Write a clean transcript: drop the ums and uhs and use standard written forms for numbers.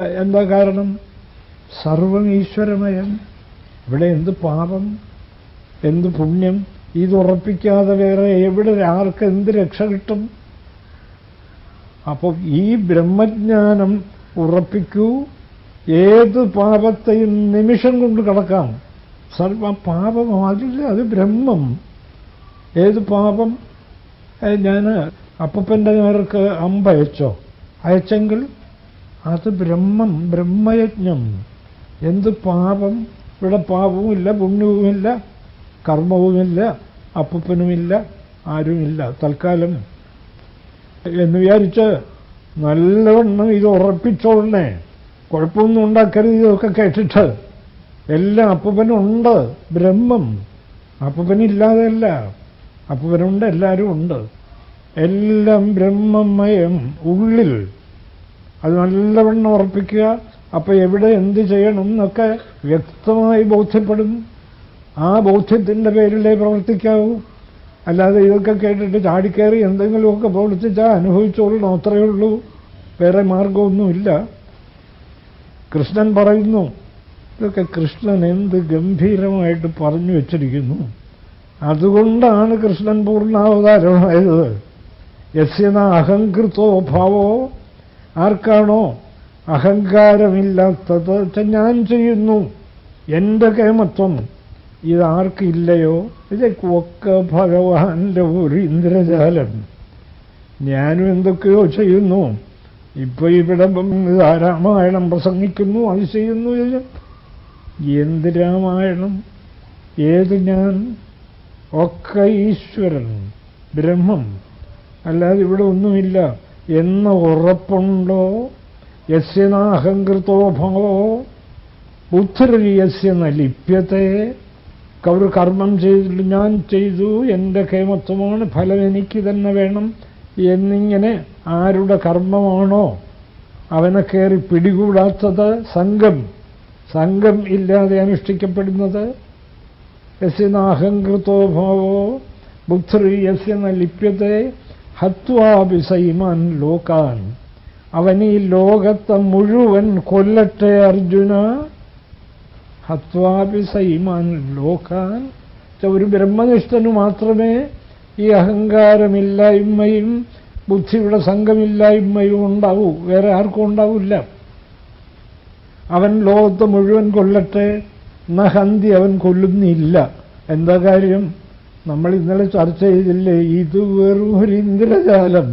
എന്താ കാരണം? സർവം ഈശ്വരമയം. ഇവിടെ എന്ത് പാപം, എന്ത് പുണ്യം, ഇതുറപ്പിക്കാതെ വേറെ എവിടെ ആർക്ക് എന്ത് രക്ഷ കിട്ടും? അപ്പോൾ ഈ ബ്രഹ്മജ്ഞാനം ഉറപ്പിക്കൂ. ഏത് പാപത്തെയും നിമിഷം കൊണ്ട് കടക്കാം. സർവ പാപം അതില്ല, അത് ബ്രഹ്മം. ഏത് പാപം? ഞാൻ അപ്പൻ്റെ നേർക്ക് അമ്പയച്ചോ, അയച്ചെങ്കിൽ അത് ബ്രഹ്മം, ബ്രഹ്മയജ്ഞം. എന്ത് പാപം? ഇവിടെ പാപവുമില്ല, പുണ്യവുമില്ല, കർമ്മവുമില്ല, അപ്പനുമില്ല, ആരുമില്ല. തൽക്കാലം എന്ന് വിചാരിച്ച് നല്ലവണ്ണം ഇത് ഉറപ്പിച്ചോളണേ. കുഴപ്പമൊന്നും ഉണ്ടാക്കരുത്. ഇതൊക്കെ കേട്ടിട്ട് എല്ലാം അപ്പനുണ്ട്. ബ്രഹ്മം അപ്പനില്ലാതെയല്ല, അപ്പനുണ്ട്, എല്ലാവരും ഉണ്ട്. എല്ലാം ബ്രഹ്മമയം ഉള്ളിൽ. അത് നല്ലവണ്ണം ഉറപ്പിക്കുക. അപ്പം എവിടെ എന്ത് ചെയ്യണം എന്നൊക്കെ വ്യക്തമായി ബോധ്യപ്പെടും. ആ ബോധ്യത്തിൻ്റെ പേരിലേ പ്രവർത്തിക്കാവൂ. അല്ലാതെ ഇതൊക്കെ കേട്ടിട്ട് ചാടിക്കയറി എന്തെങ്കിലുമൊക്കെ പ്രവർത്തിച്ചാൽ അനുഭവിച്ചോളണം, അത്രയേ ഉള്ളൂ. വേറെ മാർഗമൊന്നുമില്ല. കൃഷ്ണൻ പറയുന്നു. ഇതൊക്കെ കൃഷ്ണൻ എന്ത് ഗംഭീരമായിട്ട് പറഞ്ഞു വച്ചിരിക്കുന്നു. അതുകൊണ്ടാണ് കൃഷ്ണൻ പൂർണ്ണാവതാരമായത്. യസ്യന അഹങ്കൃതോ ഭാവോ, ആർക്കാണോ അഹങ്കാരമില്ലാത്തത്, ഞാൻ ചെയ്യുന്നു, എൻ്റെ കേമത്വം ഇതാർക്കില്ലയോ, ഇതൊക്കെ ഭഗവാന്റെ ഒരു ഇന്ദ്രജാലം. ഞാനും എന്തൊക്കെയോ ചെയ്യുന്നു. ഇപ്പൊ ഇവിടെ രാമായണം പ്രസംഗിക്കുന്നു, അത് ചെയ്യുന്നു. എന്ത് രാമായണം, ഏത് ഞാൻ? ഒക്കെ ഈശ്വരൻ, ബ്രഹ്മം, അല്ലാതെ ഇവിടെ ഒന്നുമില്ല എന്ന ഉറപ്പുണ്ടോ? യസ്യനാഹങ്കൃതോ ഭവോ ബുദ്ധിർയസ്യ ന ലിപ്യത്തെ. ഒരു കർമ്മം ചെയ്തിട്ട് ഞാൻ ചെയ്തു, എൻ്റെ കേമത്വമാണ്, ഫലം എനിക്ക് തന്നെ വേണം എന്നിങ്ങനെ ആരുടെ കർമ്മമാണോ അവനെ കയറി പിടികൂടാത്തത്? സംഘം ഇല്ലാതെ അനുഷ്ഠിക്കപ്പെടുന്നത്. യസ്യനാഹങ്കൃതോ ഭവോ ബുദ്ധിർയസ്യ ന ലിപ്യത്തെ ഹത്വാഭിസൈമാൻ ലോകാൻ. അവൻ ഈ ലോകത്തെ മുഴുവൻ കൊല്ലട്ടെ അർജുന. ഹത്വാഭിസൈമാൻ ലോകാൻ. ഒരു ബ്രഹ്മനിഷ്ഠന് മാത്രമേ ഈ അഹങ്കാരമില്ലായ്മയും ബുദ്ധിയുടെ സംഘമില്ലായ്മയും ഉണ്ടാവൂ. വേറെ ആർക്കും ഉണ്ടാവില്ല. അവൻ ലോകത്തെ മുഴുവൻ കൊല്ലട്ടെ. നഹന്തി, അവൻ കൊല്ലുന്നില്ല. എന്താ കാര്യം? നമ്മൾ ഇന്നലെ ചർച്ച ചെയ്തില്ലേ, ഇത് വെറും ഒരു ഇന്ദ്രജാലം.